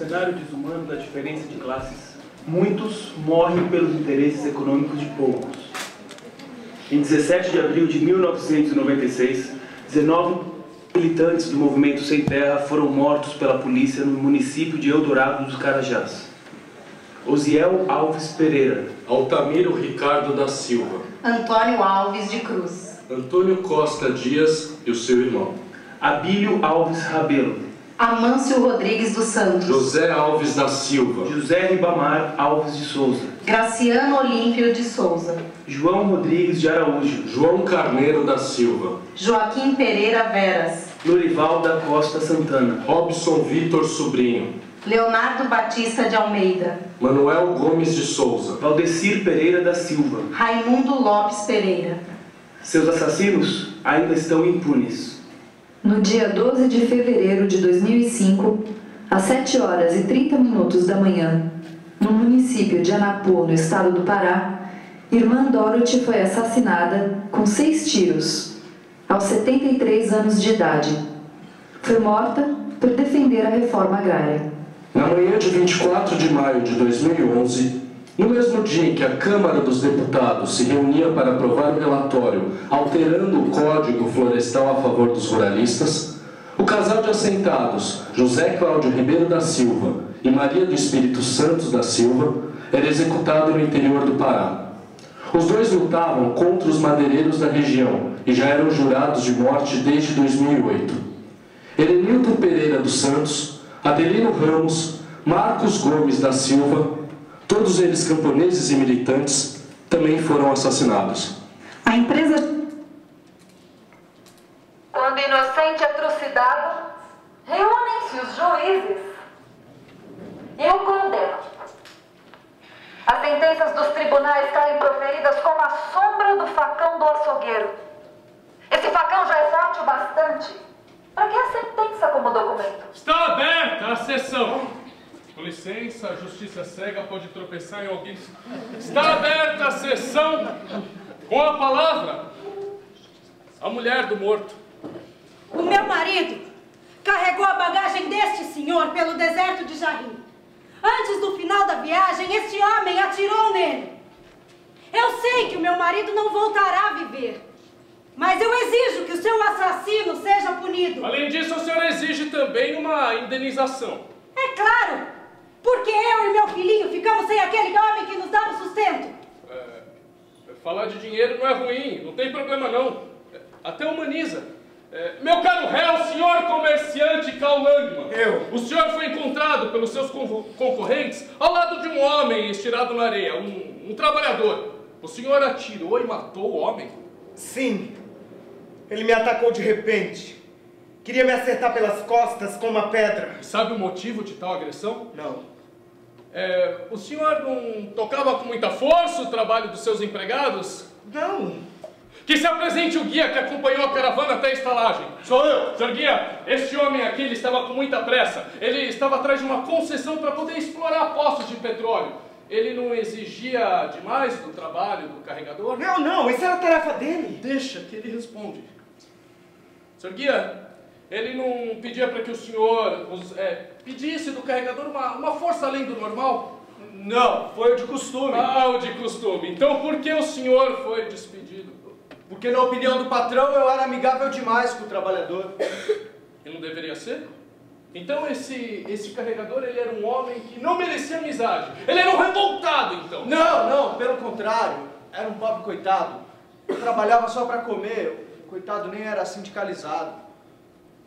cenário desumano da diferença de classes, muitos morrem pelos interesses econômicos de poucos. Em 17 de abril de 1996, 19 militantes do Movimento Sem Terra foram mortos pela polícia no município de Eldorado dos Carajás. Osiel Alves Pereira, Altamiro Ricardo da Silva, Antônio Alves de Cruz, Antônio Costa Dias e o seu irmão, Abílio Alves Rabelo, Amâncio Rodrigues dos Santos, José Alves da Silva, José Ribamar Alves de Souza, Graciano Olímpio de Souza, João Rodrigues de Araújo, João Carneiro da Silva, Joaquim Pereira Veras, Lorival da Costa Santana, Robson Vitor Sobrinho, Leonardo Batista de Almeida, Manuel Gomes de Souza, Valdecir Pereira da Silva. Raimundo Lopes Pereira. Seus assassinos ainda estão impunes. No dia 12 de fevereiro de 2005, às 7h30 da manhã, no município de Anapu, no estado do Pará, irmã Dorothy foi assassinada com 6 tiros, aos 73 anos de idade. Foi morta por defender a reforma agrária. Na manhã de 24 de maio de 2011, no mesmo dia em que a Câmara dos Deputados se reunia para aprovar o relatório alterando o Código Florestal a favor dos ruralistas, o casal de assentados, José Cláudio Ribeiro da Silva e Maria do Espírito Santos da Silva, era executado no interior do Pará. Os dois lutavam contra os madeireiros da região e já eram jurados de morte desde 2008. Herenildo Pereira dos Santos, Adelino Ramos, Marcos Gomes da Silva, todos eles camponeses e militantes, também foram assassinados. A empresa... Quando inocente é trucidado, reúnem-se os juízes e o condenam. As sentenças dos tribunais caem proferidas como a sombra do facão do açougueiro. Esse facão já é forte o bastante. Para que a sentença como documento? Está aberta a sessão. Com licença, a justiça cega pode tropeçar em alguém. Está aberta a sessão. Com a palavra, a mulher do morto. O meu marido carregou a bagagem deste senhor pelo deserto de Jarrim. Antes do final da viagem, este homem atirou nele. Eu sei que o meu marido não voltará a viver. Mas eu exijo que o seu assassino seja punido. Além disso, o senhor exige também uma indenização. É claro, porque eu e meu filhinho ficamos sem aquele homem que nos dava sustento. Falar de dinheiro não é ruim, não tem problema não. Até humaniza. Meu caro réu, senhor comerciante Karl Langmann. O senhor foi encontrado pelos seus concorrentes ao lado de um homem estirado na areia, um trabalhador. O senhor atirou e matou o homem? Sim. Ele me atacou de repente. Queria me acertar pelas costas com uma pedra. E sabe o motivo de tal agressão? Não. O senhor não tocava com muita força o trabalho dos seus empregados? Não. Que se apresente o guia que acompanhou a caravana até a estalagem. Sou eu. Senhor guia, este homem aqui ele estava com muita pressa. Ele estava atrás de uma concessão para poder explorar poços de petróleo. Ele não exigia demais do trabalho do carregador? Não, isso era a tarefa dele. Deixa que ele responde. Senhor guia, ele não pedia para que o senhor pedisse do carregador uma força além do normal? Não, foi o de costume. Ah, o de costume. Então por que o senhor foi despedido? Porque na opinião do patrão eu era amigável demais com o trabalhador. E não deveria ser? Então esse carregador, ele era um homem que não merecia amizade. Ele era um revoltado, então. Não, pelo contrário. Era um pobre coitado. Eu trabalhava só para comer. O coitado nem era sindicalizado.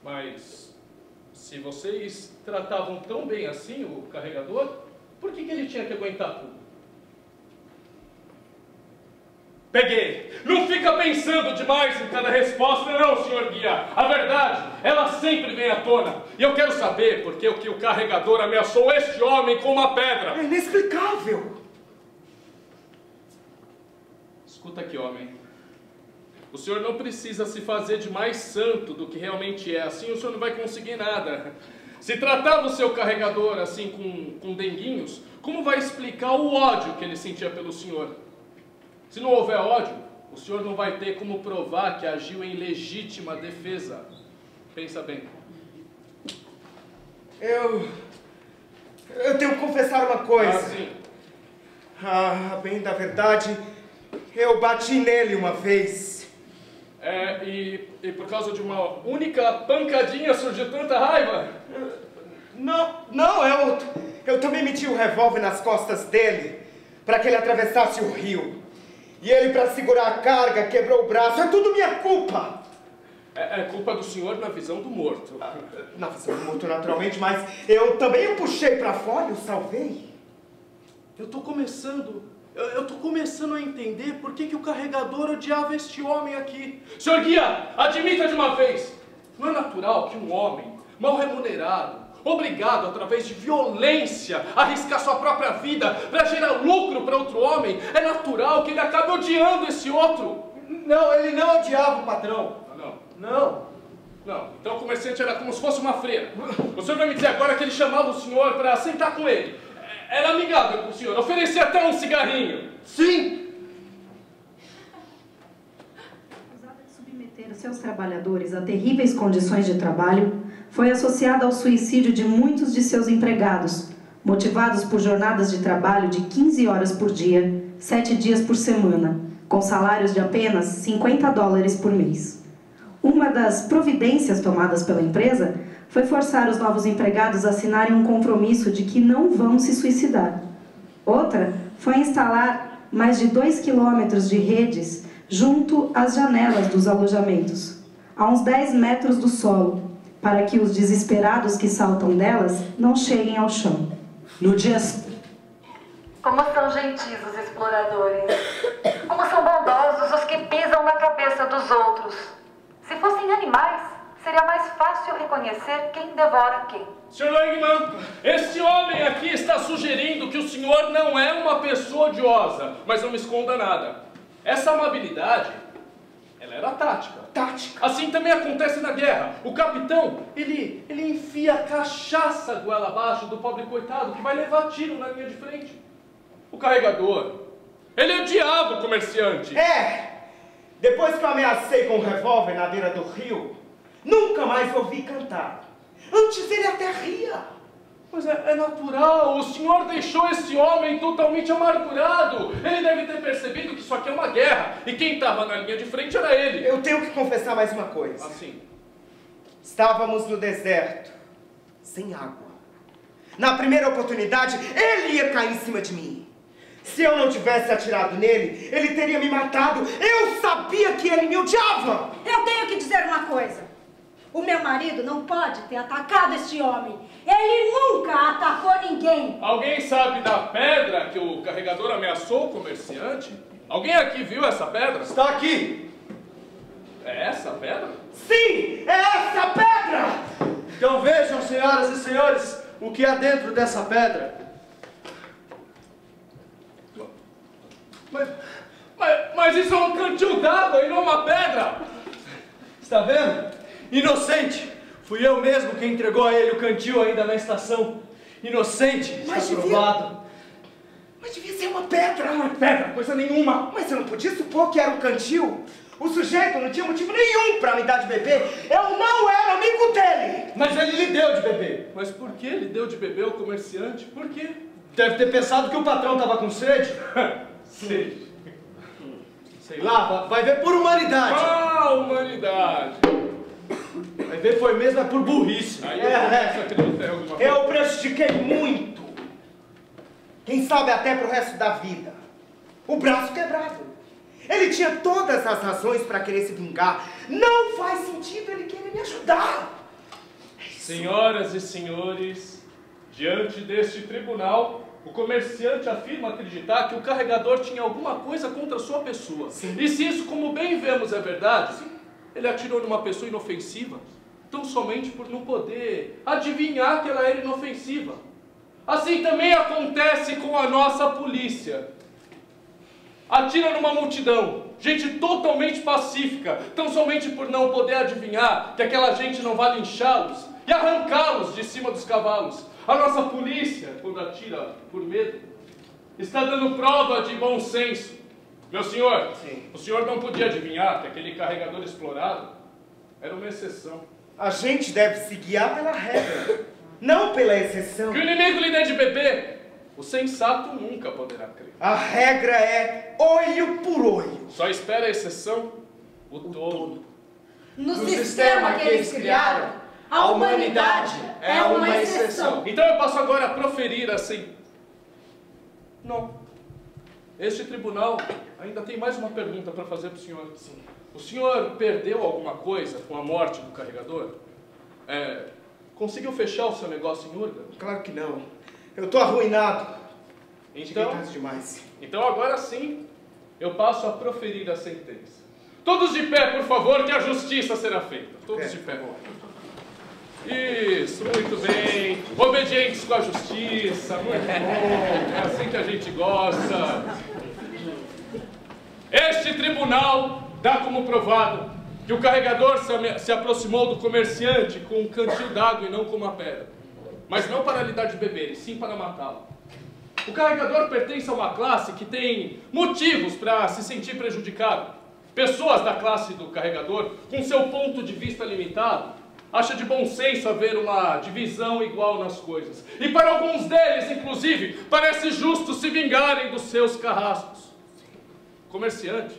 Mas se vocês tratavam tão bem assim o carregador, por que ele tinha que aguentar tudo? Peguei! Não fica pensando demais em cada resposta, não, senhor guia. A verdade, ela sempre vem à tona. E eu quero saber por que o carregador ameaçou este homem com uma pedra. É inexplicável. Escuta aqui, homem. O senhor não precisa se fazer de mais santo do que realmente é. Assim o senhor não vai conseguir nada. Se tratava o seu carregador assim com denguinhos, como vai explicar o ódio que ele sentia pelo senhor? Se não houver ódio, o senhor não vai ter como provar que agiu em legítima defesa. Pensa bem. Eu tenho que confessar uma coisa. Ah, sim. Bem da verdade, eu bati nele uma vez. E por causa de uma única pancadinha surgiu tanta raiva? Não, eu também meti o revólver nas costas dele para que ele atravessasse o rio. E ele, para segurar a carga, quebrou o braço. É tudo minha culpa. É culpa do senhor na visão do morto. Na visão do morto, naturalmente, mas eu também o puxei para fora e o salvei. Eu tô começando a entender por que o carregador odiava este homem aqui. Senhor guia, admita de uma vez. Não é natural que um homem mal remunerado, obrigado através de violência a arriscar sua própria vida para gerar lucro para outro homem, é natural que ele acabe odiando esse outro. Não, ele não odiava o patrão. Não. Então o comerciante era como se fosse uma freira. O senhor vai me dizer agora que ele chamava o senhor para sentar com ele. Era amigável com o senhor, oferecia até um cigarrinho. Sim! Acusada de submeter seus trabalhadores a terríveis condições de trabalho, foi associada ao suicídio de muitos de seus empregados, motivados por jornadas de trabalho de 15 horas por dia, 7 dias por semana, com salários de apenas $50 por mês. Uma das providências tomadas pela empresa foi forçar os novos empregados a assinarem um compromisso de que não vão se suicidar. Outra foi instalar mais de 2 quilômetros de redes junto às janelas dos alojamentos, a uns 10 metros do solo, para que os desesperados que saltam delas não cheguem ao chão. No dia... Como são gentis os exploradores. Como são bondosos os que pisam na cabeça dos outros. Se fossem animais, seria mais fácil reconhecer quem devora quem. Sr. Langman, este homem aqui está sugerindo que o senhor não é uma pessoa odiosa, mas não me esconda nada. Essa amabilidade, ela era tática. Assim também acontece na guerra. O capitão, ele enfia cachaça goela abaixo do pobre coitado que vai levar tiro na linha de frente. O carregador, ele odiava o comerciante. Depois que eu ameacei com o revólver na beira do rio, nunca mais ouvi cantar. Antes ele até ria. Mas é natural, o senhor deixou esse homem totalmente amargurado. Ele deve ter percebido que isso aqui é uma guerra, e quem estava na linha de frente era ele. Eu tenho que confessar mais uma coisa. Assim. Estávamos no deserto, sem água. Na primeira oportunidade, ele ia cair em cima de mim. Se eu não tivesse atirado nele, ele teria me matado. Eu sabia que ele me odiava. Eu tenho que dizer uma coisa. O meu marido não pode ter atacado este homem. Ele nunca atacou ninguém. Alguém sabe da pedra que o carregador ameaçou o comerciante? Alguém aqui viu essa pedra? Está aqui. É essa a pedra? Sim, é essa pedra. Então vejam, senhoras e senhores, o que há dentro dessa pedra. Mas isso é um cantil d'água e não uma pedra! Está vendo? Inocente! Fui eu mesmo quem entregou a ele o cantil ainda na estação. Inocente! Está provado. Mas devia ser uma pedra. Não é pedra, coisa nenhuma. Mas eu não podia supor que era um cantil. O sujeito não tinha motivo nenhum para me dar de beber. Eu não era amigo dele. Mas ele lhe deu de beber. Mas por que ele deu de beber ao comerciante? Por quê? Deve ter pensado que o patrão estava com sede. Sede. Sei lá, vai ver por humanidade. Ah, humanidade. Vai ver foi mesmo, é por burrice. Aí eu começo a acreditar em alguma coisa. Eu prestiquei muito. Quem sabe até pro resto da vida. O braço quebrado. Ele tinha todas as razões para querer se vingar. Não faz sentido ele querer me ajudar. Senhoras e senhores, diante deste tribunal, o comerciante afirma acreditar que o carregador tinha alguma coisa contra a sua pessoa. Sim. E se isso, como bem vemos, é verdade, ele atirou numa pessoa inofensiva, tão somente por não poder adivinhar que ela era inofensiva. Assim também acontece com a nossa polícia. Atira numa multidão, gente totalmente pacífica, tão somente por não poder adivinhar que aquela gente não vai linchá-los e arrancá-los de cima dos cavalos. A nossa polícia, quando atira por medo, está dando prova de bom senso. Meu senhor, Sim. O senhor não podia adivinhar que aquele carregador explorado era uma exceção. A gente deve se guiar pela regra. não pela exceção. Que o inimigo lhe dê de beber, o sensato nunca poderá crer. A regra é olho por olho. Só espera a exceção o tolo. No sistema que eles criaram, a humanidade é uma exceção. Então eu passo agora a proferir assim. Não. Este tribunal ainda tem mais uma pergunta para fazer para o senhor. Sim. O senhor perdeu alguma coisa com a morte do carregador? Conseguiu fechar o seu negócio em Urga? Claro que não. Eu tô arruinado. Então agora sim, eu passo a proferir a sentença. Todos de pé, por favor, que a justiça será feita. Todos de pé. Isso, muito bem. Obedientes com a justiça, muito bom. É assim que a gente gosta. Este tribunal dá como provado que o carregador se aproximou do comerciante com um cantil d'água e não com uma pedra. Mas não para lhe dar de beber, e sim para matá-lo. O carregador pertence a uma classe que tem motivos para se sentir prejudicado. Pessoas da classe do carregador, com seu ponto de vista limitado, acham de bom senso haver uma divisão igual nas coisas. E para alguns deles, inclusive, parece justo se vingarem dos seus carrascos. O comerciante,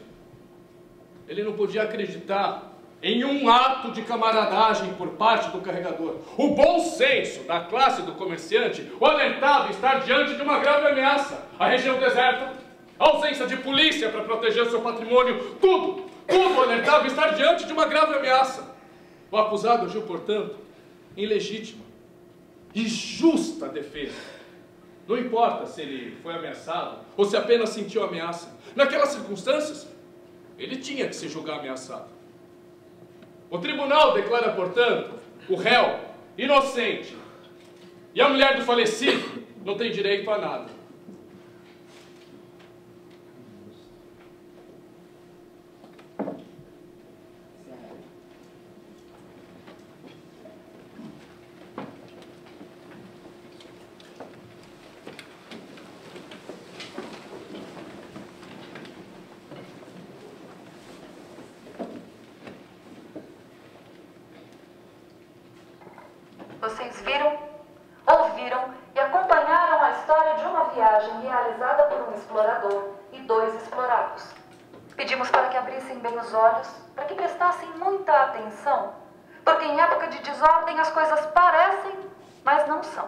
ele não podia acreditar em um ato de camaradagem por parte do carregador. O bom senso da classe do comerciante o alertava estar diante de uma grave ameaça. A região deserta, a ausência de polícia para proteger seu patrimônio, tudo alertava estar diante de uma grave ameaça. O acusado agiu, portanto, em legítima e justa defesa. Não importa se ele foi ameaçado ou se apenas sentiu ameaça. Naquelas circunstâncias, ele tinha que se julgar ameaçado. O tribunal declara, portanto, o réu inocente. E a mulher do falecido não tem direito a nada. Vocês viram, ouviram e acompanharam a história de uma viagem realizada por um explorador e 2 explorados. Pedimos para que abrissem bem os olhos, para que prestassem muita atenção, porque em época de desordem as coisas parecem, mas não são.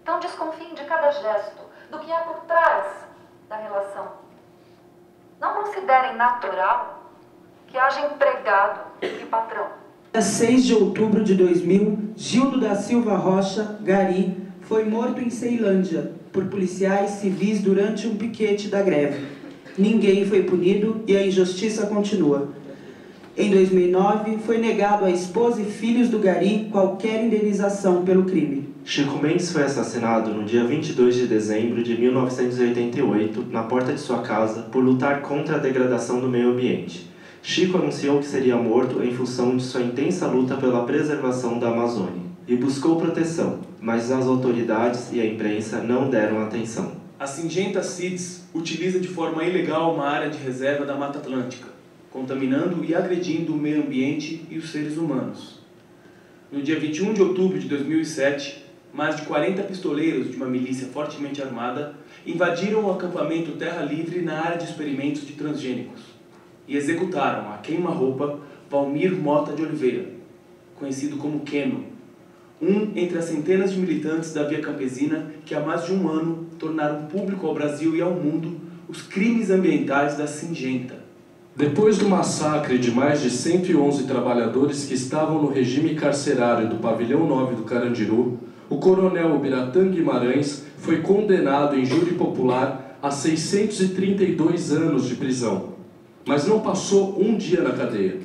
Então desconfiem de cada gesto, do que há por trás da relação. Não considerem natural que haja empregado e patrão. Dia 6 de outubro de 2000, Gildo da Silva Rocha, Gari, foi morto em Ceilândia por policiais civis durante um piquete da greve. Ninguém foi punido e a injustiça continua. Em 2009, foi negado à esposa e filhos do Gari qualquer indenização pelo crime. Chico Mendes foi assassinado no dia 22 de dezembro de 1988, na porta de sua casa, por lutar contra a degradação do meio ambiente. Chico anunciou que seria morto em função de sua intensa luta pela preservação da Amazônia e buscou proteção, mas as autoridades e a imprensa não deram atenção. A Singenta CIDS utiliza de forma ilegal uma área de reserva da Mata Atlântica, contaminando e agredindo o meio ambiente e os seres humanos. No dia 21 de outubro de 2007, mais de 40 pistoleiros de uma milícia fortemente armada invadiram o acampamento Terra Livre na área de experimentos de transgênicos e executaram a queima-roupa Valmir Mota de Oliveira, conhecido como Queno, um entre as centenas de militantes da Via Campesina que há mais de um ano tornaram público ao Brasil e ao mundo os crimes ambientais da Singenta. Depois do massacre de mais de 111 trabalhadores que estavam no regime carcerário do Pavilhão 9 do Carandiru, o coronel Ubiratã Guimarães foi condenado em júri popular a 632 anos de prisão, mas não passou um dia na cadeia,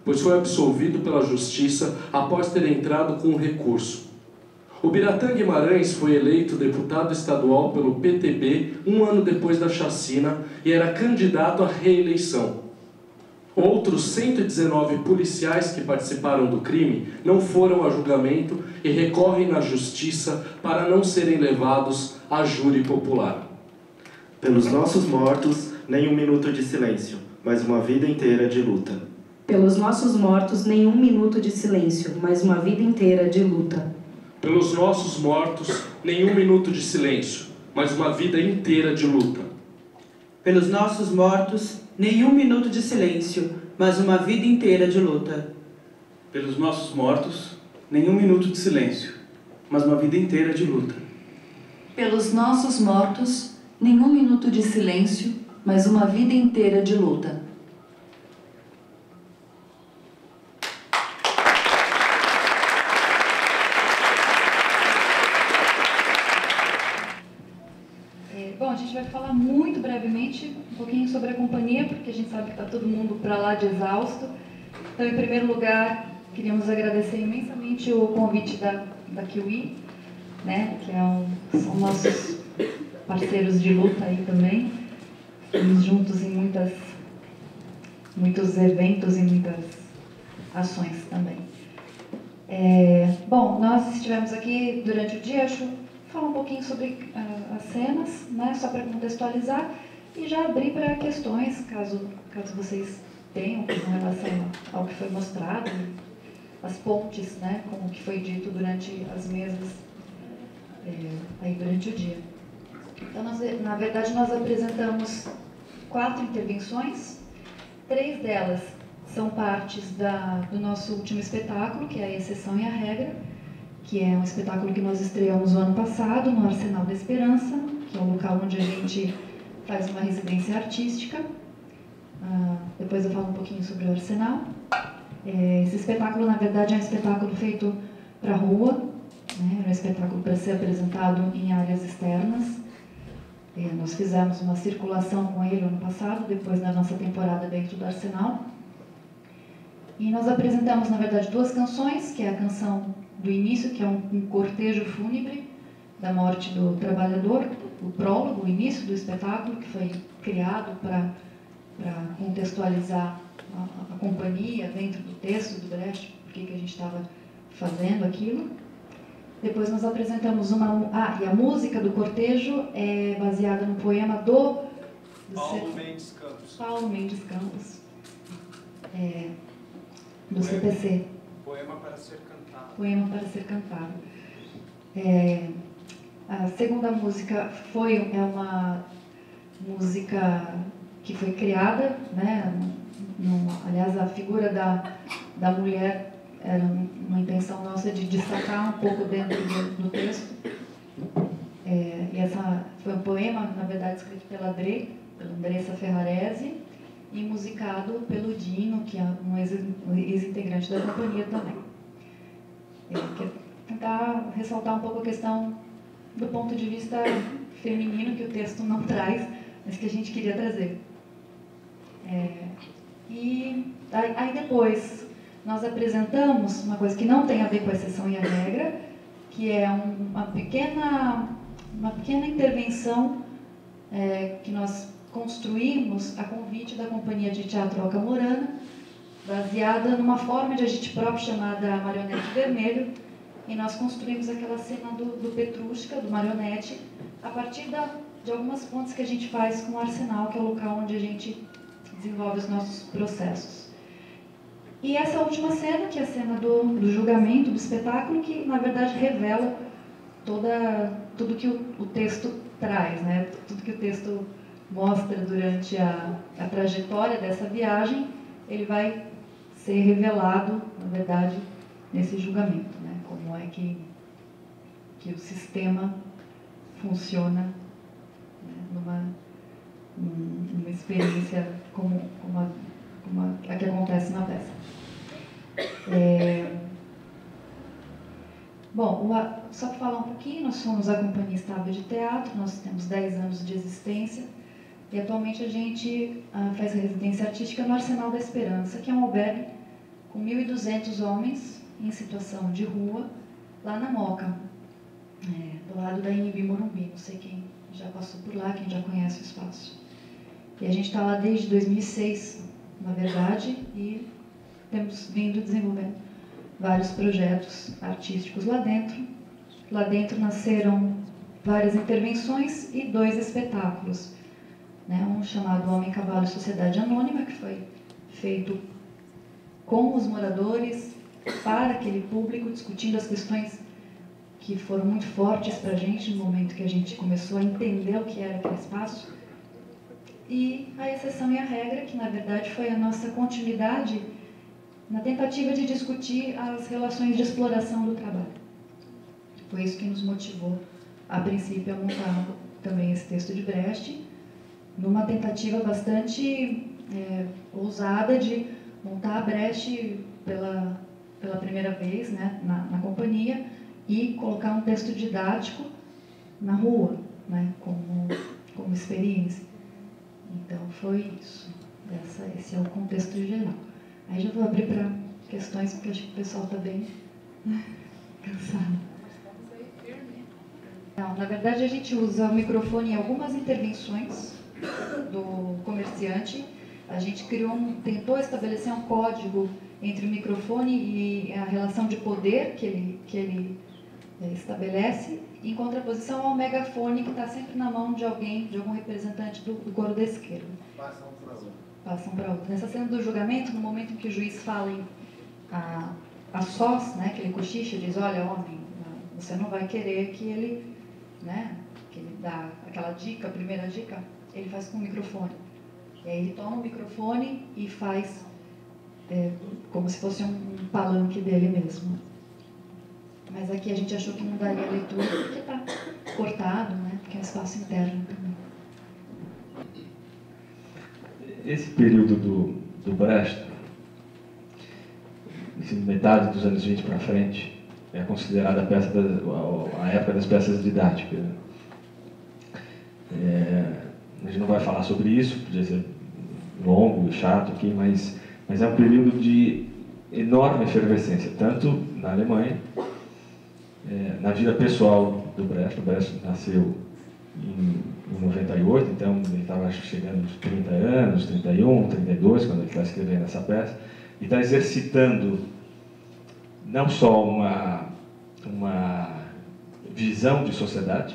pois foi absolvido pela justiça após ter entrado com um recurso. Ubiratã Guimarães foi eleito deputado estadual pelo PTB um ano depois da chacina e era candidato à reeleição. Outros 119 policiais que participaram do crime não foram a julgamento e recorrem na justiça para não serem levados a júri popular. Pelos nossos mortos, nem um minuto de silêncio, mas uma vida inteira de luta. Pelos nossos mortos, nem um minuto de silêncio, mas uma vida inteira de luta. Pelos nossos mortos, nenhum minuto de silêncio, mas uma vida inteira de luta. Pelos nossos mortos, nenhum minuto de silêncio, mas uma vida inteira de luta. Pelos nossos mortos, nenhum minuto de silêncio, mas uma vida inteira de luta. Pelos nossos mortos, nenhum minuto de silêncio, mas uma vida inteira de luta. Bom, a gente vai falar muito brevemente um pouquinho sobre a companhia, porque a gente sabe que está todo mundo para lá de exausto. Então, em primeiro lugar, queríamos agradecer imensamente o convite da Kiwi, né, que são nossos parceiros de luta aí também. Estamos juntos em muitos eventos e muitas ações também. Bom, nós estivemos aqui durante o dia, acho, falar um pouquinho sobre as cenas, né, só para contextualizar, e já abrir para questões, caso vocês tenham, com relação ao que foi mostrado, as pontes, né, como que foi dito durante as mesas, aí durante o dia. Então, na verdade, nós apresentamos 4 intervenções, 3 delas são partes do nosso último espetáculo, que é a Exceção e a Regra, que é um espetáculo que nós estreamos o ano passado no Arsenal da Esperança, que é um local onde a gente faz uma residência artística. Depois eu falo um pouquinho sobre o Arsenal. Esse espetáculo, na verdade, é um espetáculo feito para a rua, né? É um espetáculo para ser apresentado em áreas externas. Nós fizemos uma circulação com ele ano passado, depois da nossa temporada dentro do Arsenal. E nós apresentamos, na verdade, 2 canções, que é a canção do início, que é um cortejo fúnebre da morte do trabalhador, o prólogo, o início do espetáculo, que foi criado para contextualizar a companhia dentro do texto do Brecht, por que a gente estava fazendo aquilo. Depois nós apresentamos e a música do cortejo é baseada no poema do Paulo Mendes Campos. Paulo Mendes Campos, do CPC. Poema para ser cantado. Poema para ser cantado. A segunda música é uma música que foi criada, né? Aliás, a figura da mulher era uma intenção nossa de destacar um pouco dentro do texto. E essa foi um poema, na verdade, escrito pela Andressa Ferrarese, e musicado pelo Dino, que é um ex-integrante da companhia também. Quer tentar ressaltar um pouco a questão do ponto de vista feminino, que o texto não traz, mas que a gente queria trazer. E aí depois nós apresentamos uma coisa que não tem a ver com a exceção e a regra, que é uma pequena intervenção que nós construímos a convite da Companhia de Teatro Alcamorana, baseada numa forma de agite próprio chamada Marionete Vermelho, e nós construímos aquela cena do Petrushka, do Marionete, a partir de algumas pontes que a gente faz com o Arsenal, que é o local onde a gente desenvolve os nossos processos. E essa última cena, que é a cena do julgamento, do espetáculo, que na verdade revela tudo que o texto traz, né? Tudo que o texto mostra durante a trajetória dessa viagem, ele vai ser revelado, na verdade, nesse julgamento, né? Como é que o sistema funciona, né? numa experiência como a que acontece na peça. Bom, só para falar um pouquinho, nós somos a Companhia Estável de Teatro, nós temos 10 anos de existência e atualmente a gente faz residência artística no Arsenal da Esperança, que é um albergue com 1.200 homens em situação de rua, lá na Moca, do lado da Inhibim Morumbi. Não sei quem já passou por lá, quem já conhece o espaço. E a gente está lá desde 2006, na verdade, e temos vindo desenvolvendo vários projetos artísticos lá dentro. Lá dentro nasceram várias intervenções e 2 espetáculos, né? Um chamado Homem, Cavalo e Sociedade Anônima, que foi feito com os moradores, para aquele público, discutindo as questões que foram muito fortes para a gente no momento que a gente começou a entender o que era aquele espaço. E a exceção e a regra, que na verdade foi a nossa continuidade na tentativa de discutir as relações de exploração do trabalho. Foi isso que nos motivou, a princípio, a montar também esse texto de Brecht, numa tentativa bastante ousada de montar a Brecht pela primeira vez, né, na companhia, e colocar um texto didático na rua, né, como experiência. Então foi isso. Esse é o contexto geral. Aí já vou abrir para questões, porque acho que o pessoal está bem cansado. Não, na verdade, a gente usa o microfone em algumas intervenções do comerciante. A gente tentou estabelecer um código entre o microfone e a relação de poder que ele estabelece, em contraposição ao megafone, que está sempre na mão de alguém, de algum representante do coro da esquerda. Passam para outro. Nessa cena do julgamento, no momento em que o juiz fala a sós, né, que ele cochicha, diz: olha, homem, você não vai querer que ele, né, que ele dá aquela dica, a primeira dica, ele faz com o microfone. E aí ele toma o microfone e faz como se fosse um palanque dele mesmo. Mas aqui a gente achou que não daria leitura porque está cortado, né, porque é um espaço interno também. Esse período do Brecht, metade dos anos 20 para frente, é considerada a época das peças didáticas. A gente não vai falar sobre isso, podia ser longo e chato aqui, mas é um período de enorme efervescência, tanto na Alemanha, na vida pessoal do Brecht. O Brecht nasceu em 98, então ele estava chegando aos 30 anos, 31, 32, quando ele está escrevendo essa peça, e está exercitando não só uma visão de sociedade,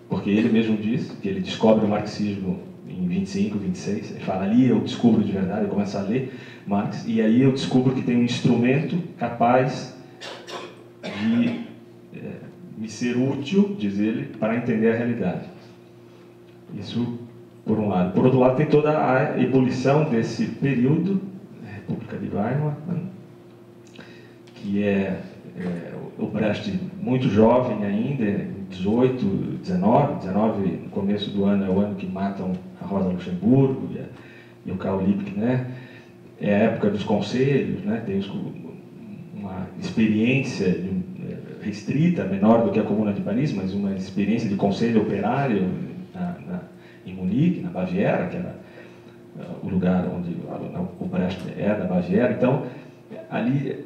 porque ele mesmo diz que ele descobre o marxismo em 25, 26, ele fala: ali eu descubro de verdade, eu começo a ler Marx, e aí eu descubro que tem um instrumento capaz de me ser útil, diz ele, para entender a realidade. Isso por um lado. Por outro lado, tem toda a ebulição desse período, República de Weimar, que o Brecht muito jovem ainda, 18, 19, no começo do ano é o ano que matam a Rosa Luxemburgo e o Karl Liebknecht, né? É a época dos conselhos, né? Tem uma experiência restrita, menor do que a Comuna de Paris, mas uma experiência de conselho operário em Munique, na Baviera, que era o lugar onde o Brecht é da Baviera. Então, ali,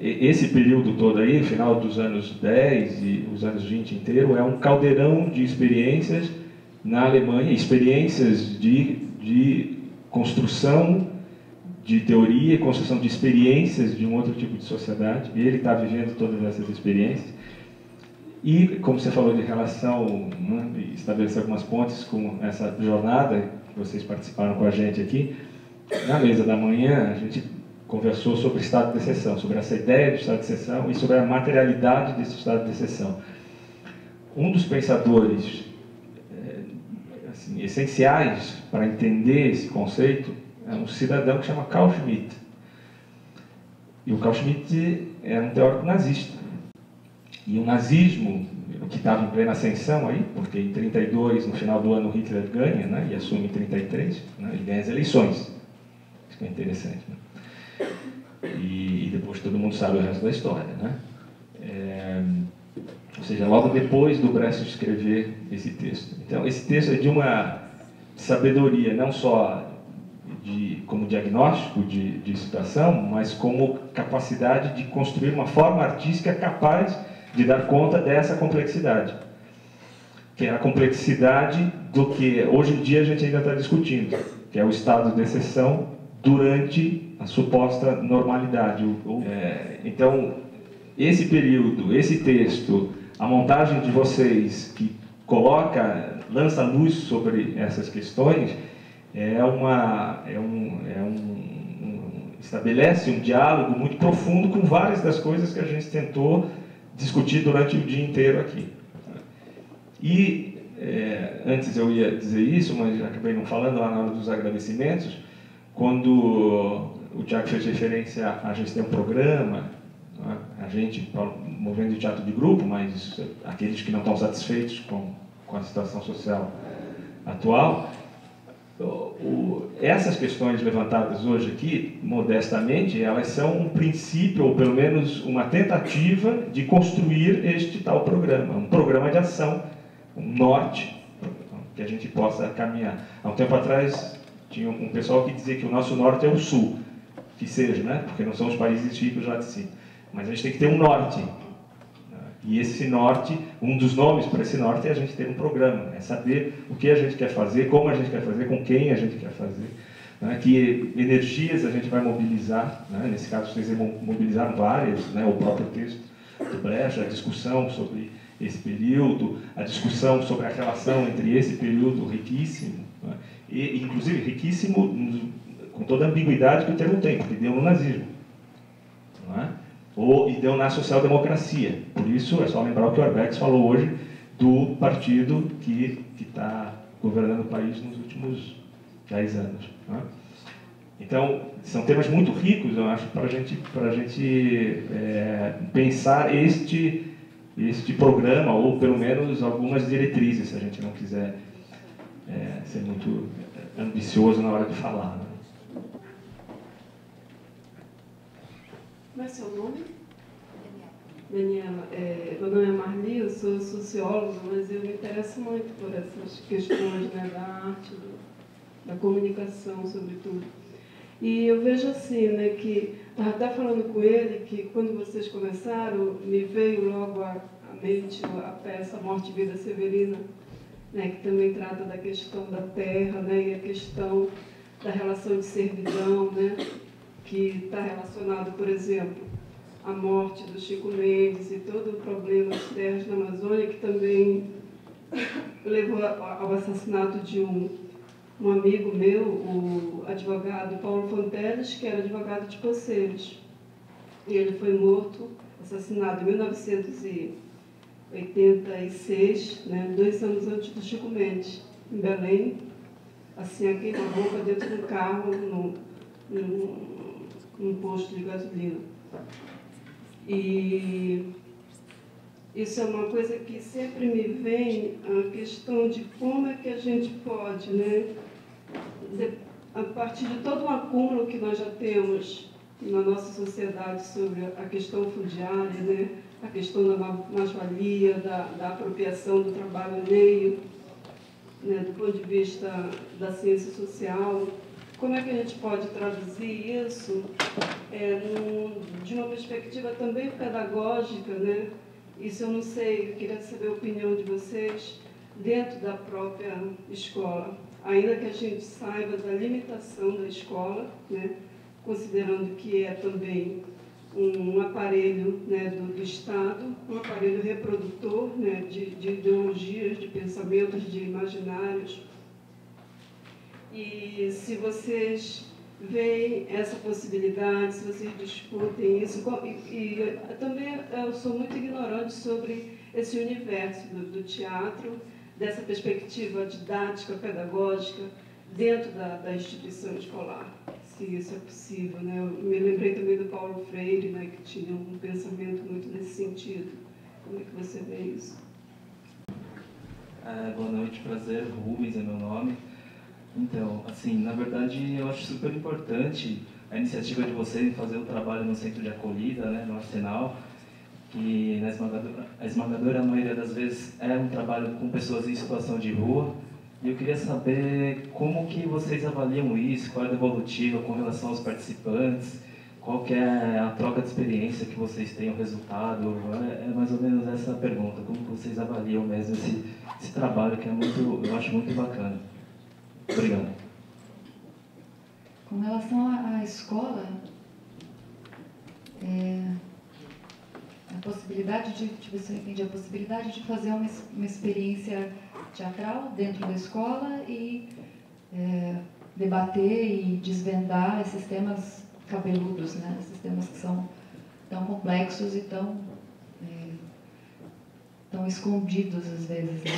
esse período todo aí, final dos anos 10 e os anos 20 inteiro, é um caldeirão de experiências na Alemanha, experiências de construção de teoria e construção de experiências de um outro tipo de sociedade. E ele está vivendo todas essas experiências. E, como você falou de relação, né, estabelecer algumas pontes com essa jornada que vocês participaram com a gente aqui, na mesa da manhã a gente conversou sobre o estado de exceção, sobre essa ideia do estado de exceção e sobre a materialidade desse estado de exceção. Um dos pensadores essenciais para entender esse conceito é um cidadão que chama Carl Schmitt. E o Carl Schmitt era um teórico nazista. E o nazismo, que estava em plena ascensão aí, porque em 32, no final do ano, Hitler ganha, né, e assume em 33, né, ele ganha as eleições. Isso que é interessante, né? E depois todo mundo sabe o resto da história, né? Ou seja, logo depois do Brecht escrever esse texto. Então, esse texto é de uma sabedoria, não só como diagnóstico de situação, mas como capacidade de construir uma forma artística capaz de dar conta dessa complexidade, que é a complexidade do que hoje em dia a gente ainda está discutindo, que é o estado de exceção durante a suposta normalidade. Então, esse período, esse texto, a montagem de vocês que lança luz sobre essas questões, estabelece um diálogo muito profundo com várias das coisas que a gente tentou discutir durante o dia inteiro aqui. E antes eu ia dizer isso, mas acabei não falando lá na hora dos agradecimentos, quando o Tiago fez referência a gente ter um programa, né? A gente, movendo o teatro de grupo, mas aqueles que não estão satisfeitos com a situação social atual, essas questões levantadas hoje aqui, modestamente, elas são um princípio, ou pelo menos uma tentativa de construir este tal programa, um programa de ação, um norte, que a gente possa caminhar. Há um tempo atrás, tinha um pessoal que dizia que o nosso norte é o sul, que seja, né? Porque não são os países ricos lá de cima. Mas a gente tem que ter um norte. E esse norte, um dos nomes para esse norte é a gente ter um programa, é saber o que a gente quer fazer, como a gente quer fazer, com quem a gente quer fazer, né? Que energias a gente vai mobilizar, né? Nesse caso vocês mobilizaram várias, né? O próprio texto do Brecht, a discussão sobre esse período, a discussão sobre a relação entre esse período riquíssimo, né? E inclusive riquíssimo com toda a ambiguidade que o termo tem, porque deu no nazismo, não é? E deu na social-democracia. Por isso, é só lembrar o que o Arbex falou hoje do partido que está governando o país nos últimos 10 anos. Né? Então, são temas muito ricos, eu acho, para a gente pensar este programa, ou pelo menos algumas diretrizes, se a gente não quiser ser muito ambicioso na hora de falar. Né? Qual é seu nome? Daniela. Meu nome é Marli, eu sou socióloga, mas eu me interesso muito por essas questões, né, da arte, da comunicação, sobretudo. E eu vejo assim, né, que estava até falando com ele que quando vocês começaram, me veio logo à mente a peça Morte e Vida Severina, né, que também trata da questão da terra, né, e a questão da relação de servidão, né, que está relacionado, por exemplo, à morte do Chico Mendes e todo o problema das terras na Amazônia, que também levou ao assassinato de um amigo meu, o advogado Paulo Fonteles, que era advogado de Poceiros. E ele foi morto, assassinado em 1986, né, 2 anos antes do Chico Mendes, em Belém, assim, a queima-roupa dentro do carro, num posto de gasolina. E isso é uma coisa que sempre me vem a questão de como é que a gente pode, né, a partir de todo o acúmulo que nós já temos na nossa sociedade sobre a questão fundiária, né, a questão da mais-valia, da apropriação do trabalho alheio, né, do ponto de vista da ciência social, como é que a gente pode traduzir isso de uma perspectiva também pedagógica, né? Isso eu não sei, eu queria saber a opinião de vocês dentro da própria escola, ainda que a gente saiba da limitação da escola, né? Considerando que é também um aparelho, né, do Estado, um aparelho reprodutor, né, de ideologias, de pensamentos, de imaginários. E se vocês veem essa possibilidade, se vocês discutem isso, e também eu sou muito ignorante sobre esse universo do teatro, dessa perspectiva didática, pedagógica, dentro da instituição escolar, se isso é possível, né? Eu me lembrei também do Paulo Freire, né, que tinha um pensamento muito nesse sentido. Como é que você vê isso? Boa noite, prazer, Rubens é meu nome. Então, assim, na verdade, eu acho super importante a iniciativa de vocês em fazer o trabalho no centro de acolhida, né, no Arsenal, que a esmagadora maioria das vezes é um trabalho com pessoas em situação de rua. E eu queria saber como que vocês avaliam isso, qual é a devolutiva com relação aos participantes, qual que é a troca de experiência que vocês têm, o resultado, é mais ou menos essa a pergunta, como que vocês avaliam mesmo esse trabalho que é muito, eu acho muito bacana. Obrigado. Com relação à escola, a possibilidade você entende a possibilidade de fazer uma experiência teatral dentro da escola e debater e desvendar esses temas cabeludos, né? Esses temas que são tão complexos e tão estão escondidos às vezes, né,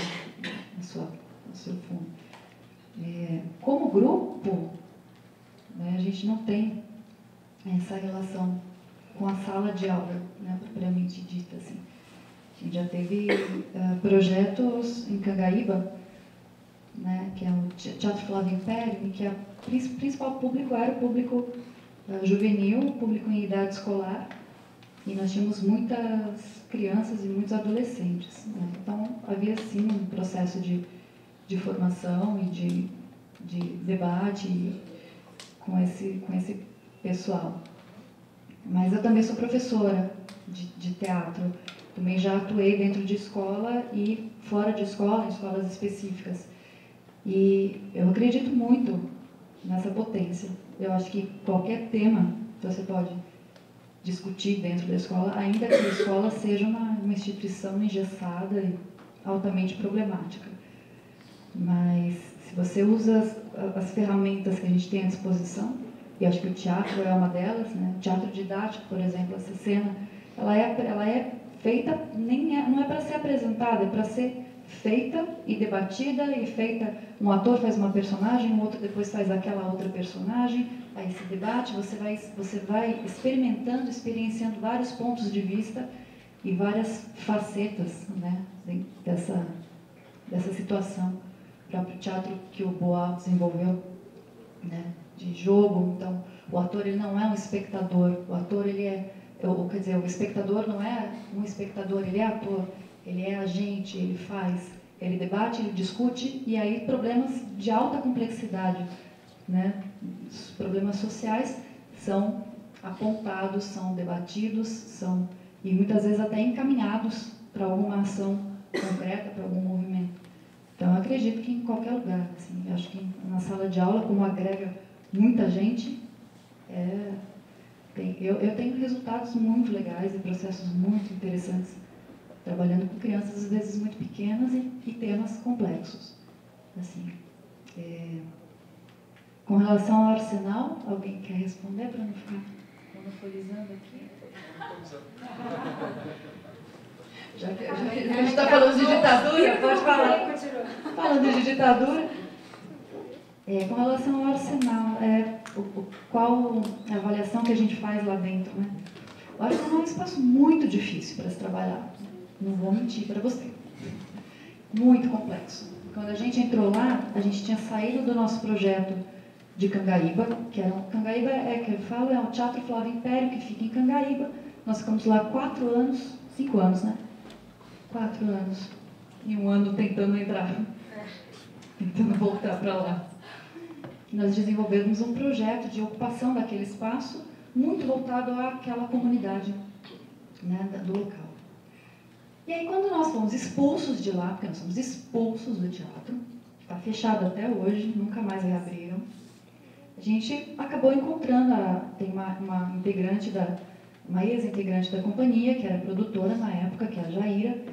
no seu fundo. Como grupo, né, a gente não tem essa relação com a sala de aula, né, propriamente dita, assim. A gente já teve projetos em Cangaíba, né, que é o Teatro Flávio Império, em que o principal público era o público juvenil, o público em idade escolar, e nós tínhamos muitas crianças e muitos adolescentes, né? Então havia sim um processo de formação e de debate com esse pessoal. Mas eu também sou professora de teatro, também já atuei dentro de escola e fora de escola, em escolas específicas. E eu acredito muito nessa potência. Eu acho que qualquer tema você pode discutir dentro da escola, ainda que a escola seja uma instituição engessada e altamente problemática. Mas se você usa as ferramentas que a gente tem à disposição, e acho que o teatro é uma delas, né? O teatro didático, por exemplo, essa cena, ela é feita, não é para ser apresentada, é para ser feita e debatida e feita. Um ator faz uma personagem, um outro depois faz aquela outra personagem, aí se debate, você vai experimentando, experienciando vários pontos de vista e várias facetas, né, dessa situação. O próprio teatro que o Boal desenvolveu, né, de jogo. Então, o ator ele não é um espectador, o ator ele é, quer dizer, o espectador não é um espectador, ele é ator, ele é agente, ele faz, ele debate, ele discute, e aí problemas de alta complexidade, né? Os problemas sociais são apontados, são debatidos, e muitas vezes até encaminhados para alguma ação concreta, para algum movimento. Então, eu acredito que em qualquer lugar, assim, eu acho que na sala de aula, como agrega muita gente, eu tenho resultados muito legais e processos muito interessantes, trabalhando com crianças, às vezes, muito pequenas e temas complexos. Assim, com relação ao arsenal, alguém quer responder para não ficar monopolizando aqui? Já que a gente está falando de ditadura, pode falar. Falando de ditadura, com relação ao arsenal, qual a avaliação que a gente faz lá dentro, né? O arsenal é um espaço muito difícil para se trabalhar, não vou mentir para você. Muito complexo. Quando a gente entrou lá, a gente tinha saído do nosso projeto de Cangaíba, Cangaíba que eu falo, é o Teatro Flávio Império, que fica em Cangaíba. Nós ficamos lá 4 anos, 5 anos, né? 4 anos. E 1 ano tentando entrar. Tentando voltar para lá. Nós desenvolvemos um projeto de ocupação daquele espaço, muito voltado àquela comunidade, né, do local. E aí, quando nós fomos expulsos de lá, porque nós somos expulsos do teatro, está fechado até hoje, nunca mais reabriram, a gente acabou encontrando, tem uma ex-integrante da companhia, que era produtora na época, que é a Jaira,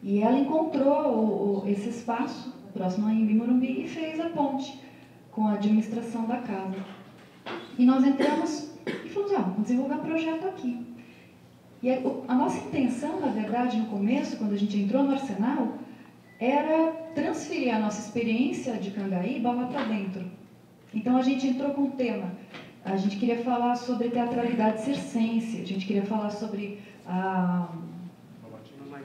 e ela encontrou esse espaço, próximo a Imbi-Morumbi, e fez a ponte com a administração da casa. E nós entramos e falamos, vamos desenvolver um projeto aqui. E a nossa intenção, na verdade, no começo, quando a gente entrou no Arsenal, era transferir a nossa experiência de Cangaíba lá para dentro. Então a gente entrou com o tema, a gente queria falar sobre teatralidade circense, a gente queria falar sobre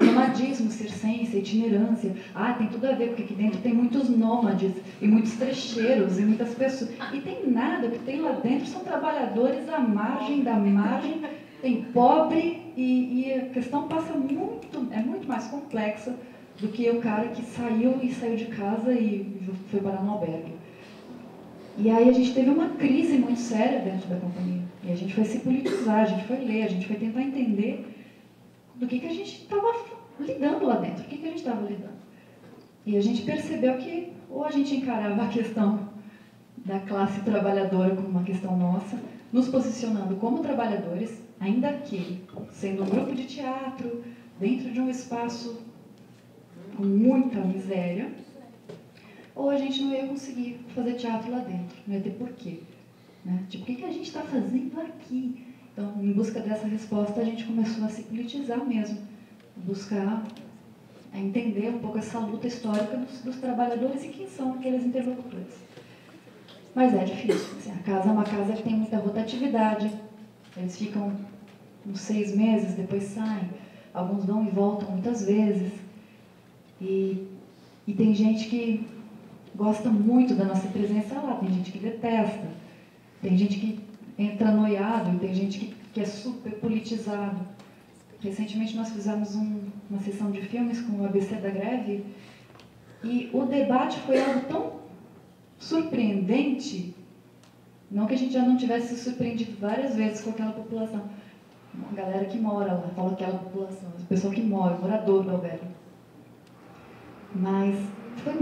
nomadismo circense, itinerância. Tem tudo a ver, porque aqui dentro tem muitos nômades e muitos trecheiros e muitas pessoas. E tem nada, o que tem lá dentro são trabalhadores à margem da margem, tem pobre e a questão é muito mais complexa do que o cara que saiu de casa e foi parar no albergue. E aí a gente teve uma crise muito séria dentro da companhia. E a gente foi se politizar, a gente foi ler, a gente foi tentar entender do que a gente estava lidando lá dentro, o que a gente estava lidando. E a gente percebeu que ou a gente encarava a questão da classe trabalhadora como uma questão nossa, nos posicionando como trabalhadores, ainda que sendo um grupo de teatro, dentro de um espaço com muita miséria, ou a gente não ia conseguir fazer teatro lá dentro, não ia ter porquê. Né? Tipo, o que a gente está fazendo aqui? Então, em busca dessa resposta, a gente começou a se politizar mesmo, buscar a entender um pouco essa luta histórica dos trabalhadores e quem são aqueles interlocutores. Mas é difícil. Assim, a casa é uma casa que tem muita rotatividade. Eles ficam uns 6 meses, depois saem. Alguns vão e voltam muitas vezes. E tem gente que gosta muito da nossa presença lá, tem gente que detesta. Tem gente que entra noiado, tem gente que é super politizado. Recentemente nós fizemos uma sessão de filmes com o ABC da greve e o debate foi algo tão surpreendente, não que a gente já não tivesse se surpreendido várias vezes com aquela população. A galera que mora lá, fala aquela população, a pessoa que mora, morador do Albergue. Mas foi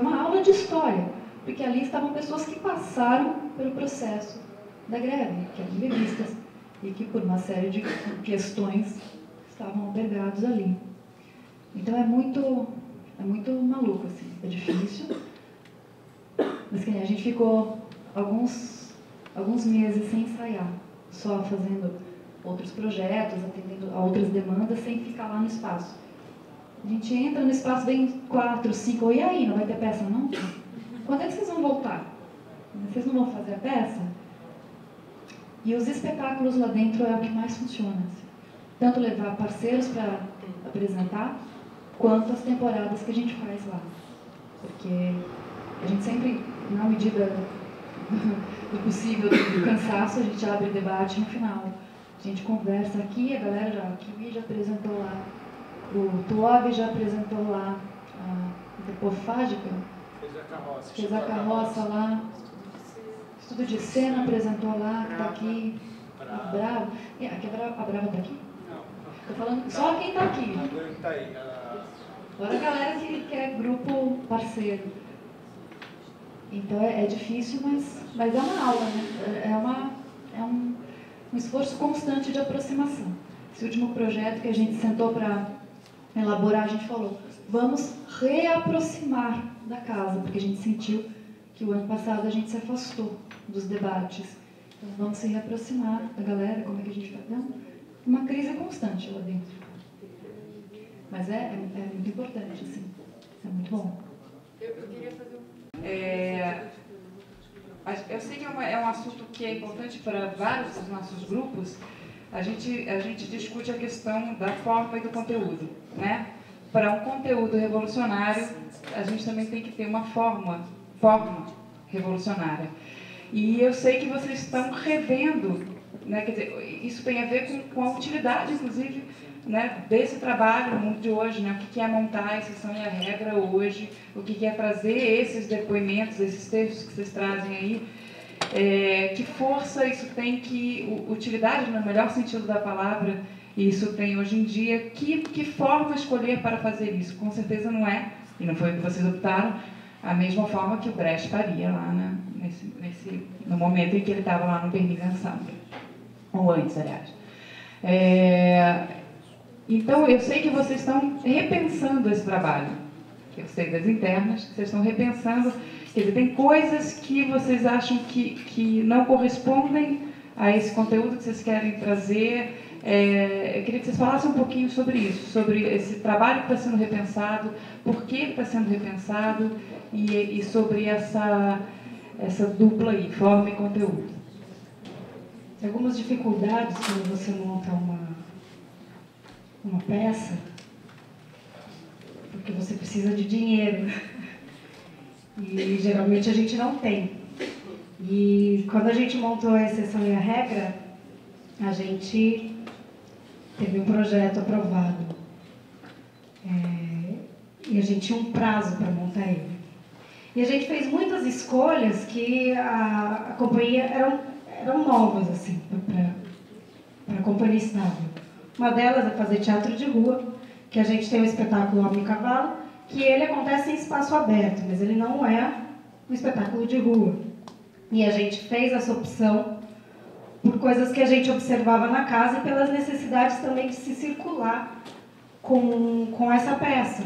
uma aula de história, porque ali estavam pessoas que passaram pelo processo da greve, que eram grevistas, e que por uma série de questões estavam albergados ali. Então é muito maluco, assim, é difícil. Mas que a gente ficou alguns meses sem ensaiar, só fazendo outros projetos, atendendo a outras demandas, sem ficar lá no espaço. A gente entra no espaço, vem 4, 5, e aí, não vai ter peça não? Quando é que vocês vão voltar? Vocês não vão fazer a peça? E os espetáculos lá dentro é o que mais funciona. Assim. Tanto levar parceiros para apresentar, quanto as temporadas que a gente faz lá. Porque a gente sempre, na medida do possível, do cansaço, a gente abre debate no final. A gente conversa aqui, a galera já, a Kiwi já apresentou lá, o Tuob já apresentou lá, a Depofágica fez a carroça lá, Estudo de Cena apresentou lá, que está aqui, a Brava. A Brava está aqui? Estou falando só quem está aqui. Agora a galera que é grupo parceiro. Então é difícil, mas é uma aula, né? É um esforço constante de aproximação. Esse último projeto que a gente sentou para elaborar, a gente falou, vamos reaproximar da casa, porque a gente sentiu que o ano passado a gente se afastou dos debates. Então vamos se reaproximar da galera, como é que a gente faz? Uma crise constante lá dentro. Mas é muito importante, assim. É muito bom. Eu queria fazer eu sei que é um assunto que é importante para vários dos nossos grupos. A gente discute a questão da forma e do conteúdo, né? Para um conteúdo revolucionário, a gente também tem que ter uma forma revolucionária. E eu sei que vocês estão revendo, né? Quer dizer, isso tem a ver com a utilidade, inclusive, né, desse trabalho no mundo de hoje, né? O que é montar a exceção e a regra hoje, o que é trazer esses depoimentos, esses textos que vocês trazem aí, que força isso tem, que utilidade, no melhor sentido da palavra, isso tem hoje em dia, que forma escolher para fazer isso? Com certeza não é, e não foi o que vocês optaram, a mesma forma que o Brecht faria lá, né, no momento em que ele estava lá no Berlim Ensemble, ou antes, aliás. Então, eu sei que vocês estão repensando esse trabalho. Eu sei das internas, que vocês estão repensando. Quer dizer, tem coisas que vocês acham que não correspondem a esse conteúdo que vocês querem trazer. Eu queria que vocês falassem um pouquinho sobre isso, sobre esse trabalho que está sendo repensado, por que ele está sendo repensado e sobre essa dupla aí, forma e conteúdo. Tem algumas dificuldades quando você monta uma peça, porque você precisa de dinheiro e geralmente a gente não tem. E quando a gente montou a exceção e a regra, a gente teve um projeto aprovado e a gente tinha um prazo para montar ele. E a gente fez muitas escolhas que a companhia eram novas assim para a companhia estável. Uma delas é fazer teatro de rua, que a gente tem um espetáculo Homem e Cavalo, que ele acontece em espaço aberto, mas ele não é um espetáculo de rua. E a gente fez essa opção por coisas que a gente observava na casa e pelas necessidades também de se circular com essa peça.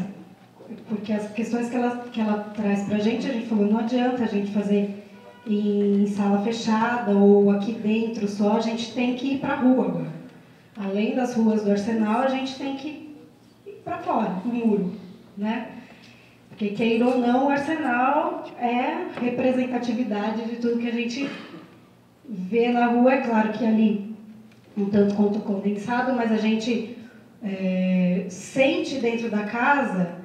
Porque as questões que ela traz pra gente, a gente falou, não adianta a gente fazer em sala fechada ou aqui dentro só, a gente tem que ir pra rua agora. Além das ruas do Arsenal, a gente tem que para fora, no muro, né? Porque, queira ou não, o Arsenal é representatividade de tudo que a gente vê na rua. É claro que ali, um tanto quanto condensado, mas a gente sente dentro da casa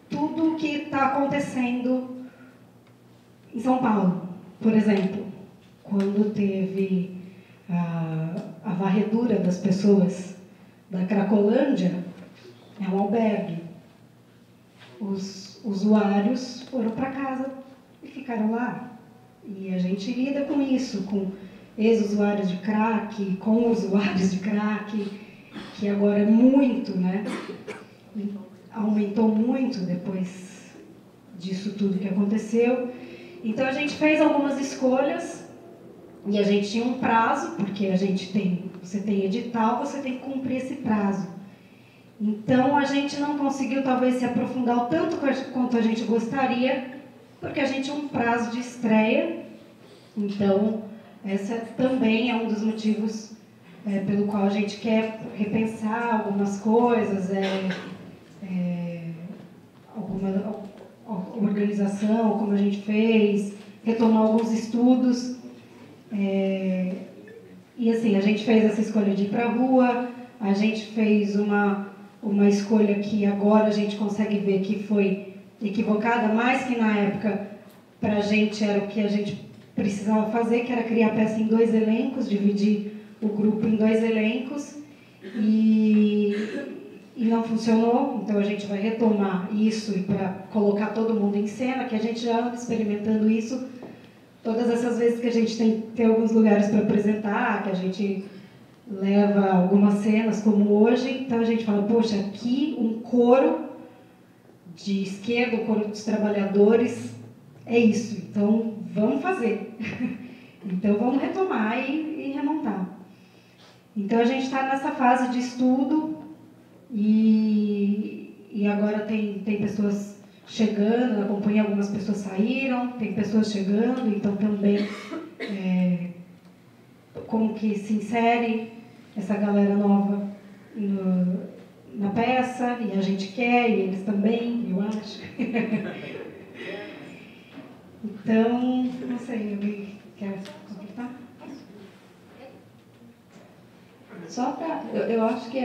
tudo o que está acontecendo em São Paulo. Por exemplo, quando teve a varredura das pessoas da Cracolândia, é um albergue. Os usuários foram para casa e ficaram lá. E a gente lida com isso, com ex-usuários de crack, com usuários de crack, que agora é muito, né? Aumentou muito depois disso tudo que aconteceu. Então a gente fez algumas escolhas e a gente tinha um prazo, porque você tem edital, você tem que cumprir esse prazo. Então, a gente não conseguiu, talvez, se aprofundar o tanto quanto a gente gostaria, porque a gente tinha um prazo de estreia. Então, esse também é um dos motivos pelo qual a gente quer repensar algumas coisas, alguma organização, como a gente fez, retomar alguns estudos. E, assim, a gente fez essa escolha de ir para a rua, a gente fez uma escolha que agora a gente consegue ver que foi equivocada, mais que na época para a gente era o que a gente precisava fazer, que era criar a peça em 2 elencos, dividir o grupo em 2 elencos, e não funcionou. Então a gente vai retomar isso e para colocar todo mundo em cena, que a gente já anda experimentando isso todas essas vezes que a gente tem alguns lugares para apresentar, que a gente leva algumas cenas como hoje. Então a gente fala, poxa, aqui um coro de esquerda, o coro dos trabalhadores, é isso, então vamos fazer. Então vamos retomar e remontar. Então a gente está nessa fase de estudo e agora tem pessoas chegando, na companhia algumas pessoas saíram, tem pessoas chegando, então também como que se insere essa galera nova na peça, e a gente quer, e eles também, eu acho. Então, não sei, alguém quer completar? Só para, eu acho que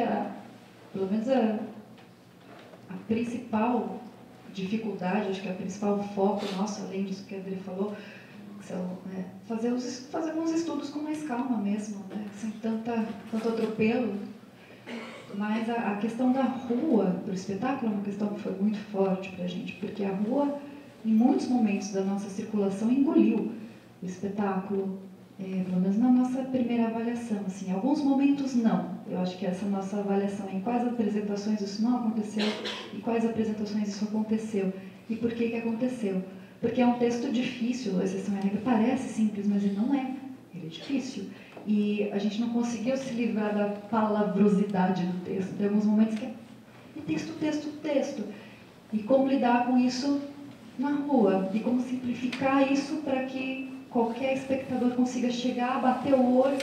pelo menos a principal dificuldade, acho que a principal foco nosso, além disso que a Adri falou, são fazer alguns estudos com mais calma mesmo, né? Sem tanto atropelo. Mas a questão da rua, do espetáculo, é uma questão que foi muito forte para a gente, porque a rua, em muitos momentos da nossa circulação, engoliu o espetáculo, pelo menos na nossa primeira avaliação. Assim, em alguns momentos, não. Eu acho que essa nossa avaliação em quais apresentações isso não aconteceu, em quais apresentações isso aconteceu, e por que aconteceu. Porque é um texto difícil, a Exceção é Negra parece simples, mas ele não é. Ele é difícil. E a gente não conseguiu se livrar da palavrosidade do texto. Tem alguns momentos que é texto, texto, texto. E como lidar com isso na rua. E como simplificar isso para que qualquer espectador consiga chegar, bater o olho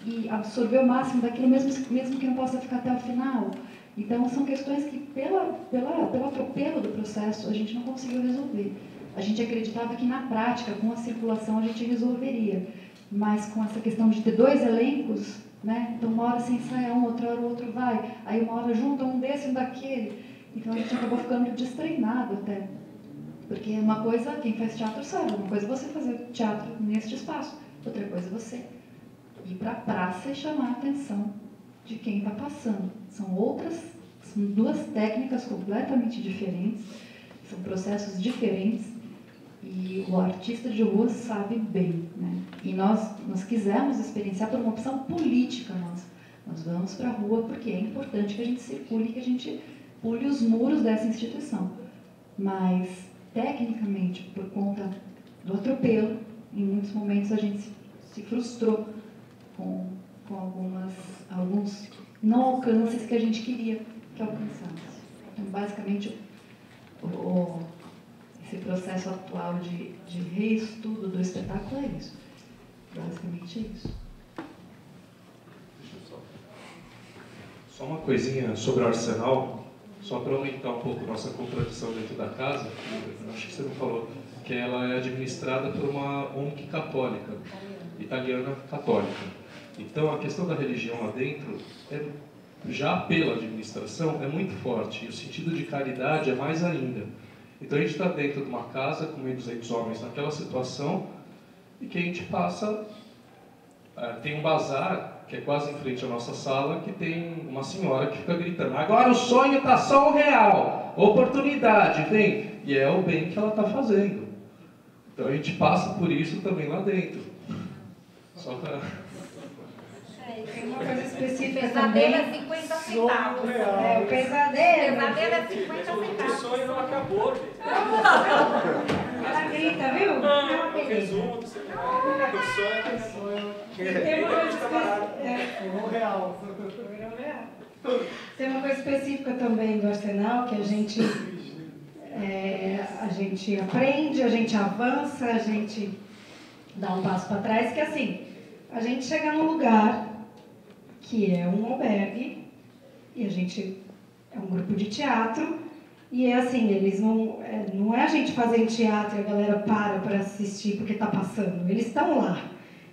e absorver o máximo daquilo, mesmo que não possa ficar até o final. Então, são questões que, pelo atropelo do processo, a gente não conseguiu resolver. A gente acreditava que, na prática, com a circulação, a gente resolveria. Mas com essa questão de ter 2 elencos, né? Então, uma hora se ensaia um, outra hora o outro vai. Aí, uma hora junta um desse e um daquele. Então, a gente acabou ficando destreinado até. Porque uma coisa, quem faz teatro sabe, uma coisa é você fazer teatro neste espaço, outra coisa é você ir para a praça e chamar a atenção de quem está passando. São 2 técnicas completamente diferentes, são processos diferentes, e o artista de rua sabe bem, né? E nós quisemos experienciar por uma opção política nossa. Nós vamos para a rua porque é importante que a gente circule, que a gente pule os muros dessa instituição. Mas, tecnicamente, por conta do atropelo, em muitos momentos a gente se frustrou com alguns não alcances que a gente queria que alcançasse. Então, basicamente, esse processo atual de reestudo do espetáculo é isso. Basicamente é isso. Só uma coisinha sobre o Arsenal, só para aumentar um pouco nossa contradição dentro da casa. Acho que você não falou que ela é administrada por uma ONG católica, italiana católica. Então a questão da religião lá dentro, já pela administração, é muito forte, e o sentido de caridade é mais ainda. Então a gente está dentro de uma casa com 1.200 homens naquela situação, e que a gente passa, tem um bazar, que é quase em frente à nossa sala, que tem uma senhora que fica gritando: agora o sonho está só R$1, oportunidade, vem. E é o bem que ela está fazendo. Então a gente passa por isso também lá dentro. Só para... Tem uma coisa específica Pesadelo também. é 50 centavos. O pesadelo. Pesadelo é 50 centavos. O sonho não acabou, gente. Ela grita, viu? O resumo do sonho. Tem uma coisa Tem uma coisa específica também do Arsenal, que a gente aprende, a gente avança, a gente dá um passo para trás, que assim, a gente chega num lugar que é um albergue, e a gente é um grupo de teatro, e é assim, eles não é a gente fazendo teatro e a galera para assistir porque está passando, eles estão lá.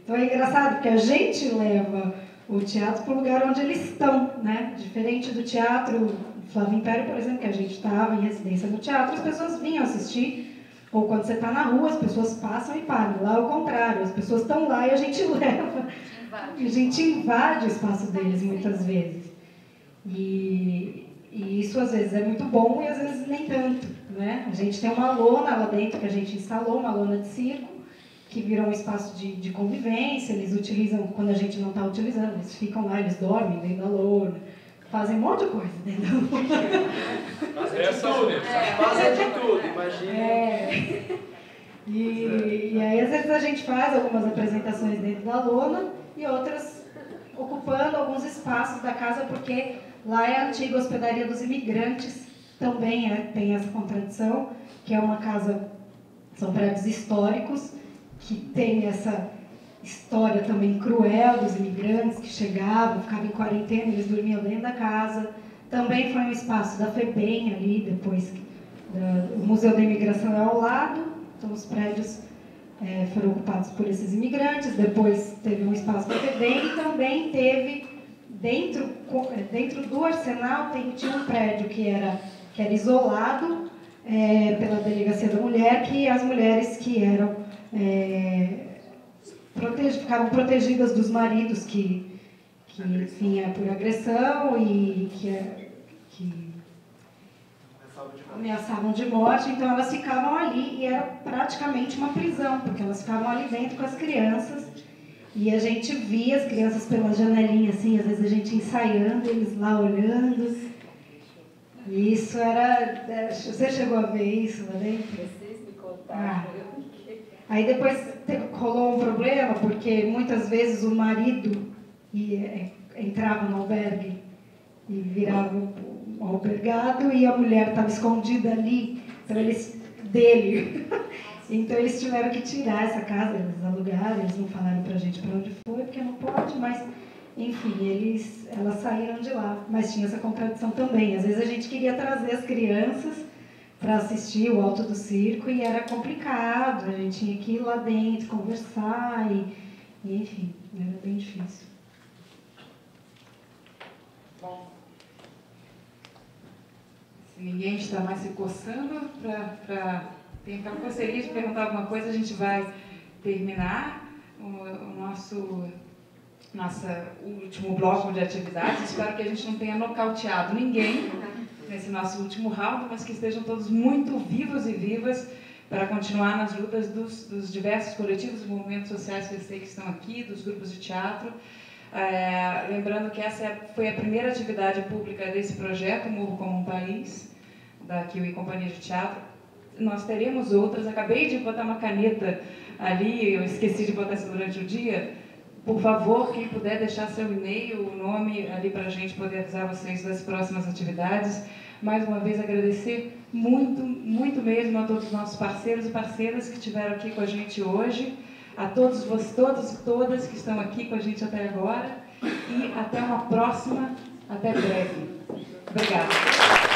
Então é engraçado porque a gente leva o teatro para o lugar onde eles estão, né? Diferente do teatro Flávio Império, por exemplo, que a gente estava em residência no teatro, as pessoas vinham assistir, ou quando você está na rua, as pessoas passam e param. Lá é o contrário, as pessoas estão lá e a gente leva, a gente invade o espaço deles muitas vezes. E isso às vezes é muito bom e às vezes nem tanto, né? A gente tem uma lona lá dentro que a gente instalou, uma lona de circo, que virou um espaço de convivência. Eles utilizam quando a gente não está utilizando, eles ficam lá, eles dormem dentro da lona, fazem um monte de coisa dentro da lona. Fazem de tudo, imagina. E aí às vezes a gente faz algumas apresentações dentro da lona e outras ocupando alguns espaços da casa, porque lá é a antiga hospedaria dos imigrantes, também tem essa contradição, que é uma casa, são prédios históricos, que tem essa história também cruel dos imigrantes que chegavam, ficavam em quarentena, eles dormiam dentro da casa. Também foi um espaço da FEBEM ali, depois o Museu da Imigração é ao lado, então os prédios foram ocupados por esses imigrantes. Depois teve um espaço da FEBEM e também teve, dentro do Arsenal, tinha um prédio que era isolado pela Delegacia da Mulher, que as mulheres que eram ficaram protegidas dos maridos que enfim, por agressão e que ameaçavam de morte. Então elas ficavam ali e era praticamente uma prisão, porque elas ficavam ali dentro com as crianças e a gente via as crianças pela janelinha, assim, às vezes a gente ensaiando, eles lá olhando. E isso era... Você chegou a ver isso lá dentro? Vocês me contaram. Aí depois rolou um problema, porque muitas vezes o marido entrava no albergue e virava um albergado e a mulher estava escondida ali, então então eles tiveram que tirar essa casa, eles alugaram, eles não falaram pra gente para onde foi, porque não pode, mas enfim, elas saíram de lá. Mas tinha essa contradição também, às vezes a gente queria trazer as crianças para assistir o Alto do Circo e era complicado, a gente tinha que ir lá dentro, conversar e enfim, era bem difícil. Bom, se ninguém está mais se coçando para tentar, gostaria de perguntar alguma coisa, a gente vai terminar o nosso último bloco de atividades. Espero que a gente não tenha nocauteado ninguém nesse nosso último round, mas que estejam todos muito vivos e vivas para continuar nas lutas dos diversos coletivos e movimentos sociais que eu sei que estão aqui, dos grupos de teatro. Lembrando que essa foi a primeira atividade pública desse projeto, Morro como um País, da Kiwi Companhia de Teatro. Nós teremos outras. Acabei de botar uma caneta ali, eu esqueci de botar isso durante o dia. Por favor, quem puder deixar seu e-mail, o nome ali para a gente poder avisar vocês das próximas atividades. Mais uma vez agradecer muito, muito mesmo a todos os nossos parceiros e parceiras que estiveram aqui com a gente hoje, a todos vocês, todos e todas que estão aqui com a gente até agora, e até uma próxima Até breve. Obrigada.